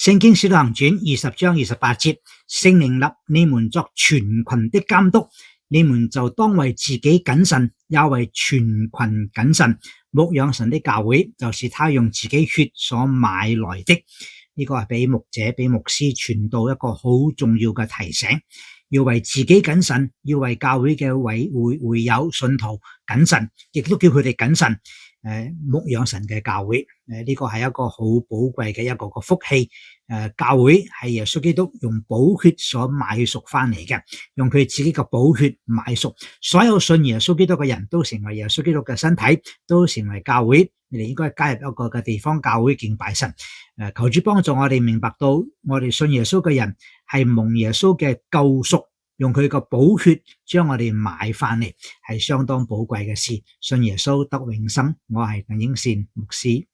聖經使徒行傳20章28節，聖靈立你們作全群的監督，你們就當為自己謹慎，也為全群謹慎。牧養神的教會，就是他用自己血所買來的。呢個係俾牧者、俾牧師傳道一個好重要嘅提醒，要為自己謹慎，要為教會嘅會友信徒謹慎，亦都叫佢哋謹慎。牧養神嘅教會，呢個係一個好寶貴嘅一個福氣。教會係耶穌基督用寶血所買贖翻嚟嘅，用佢自己嘅寶血買贖。所有信耶穌基督嘅人都成為耶穌基督嘅身體，都成為教會。你哋應該加入一個嘅地方教會敬拜神。求主幫助我哋明白到，我哋信耶穌嘅人係蒙耶穌嘅救贖，用佢個寶血將我哋買翻嚟，係相當寶貴嘅事。信耶穌得永生。我係鄧英善牧師。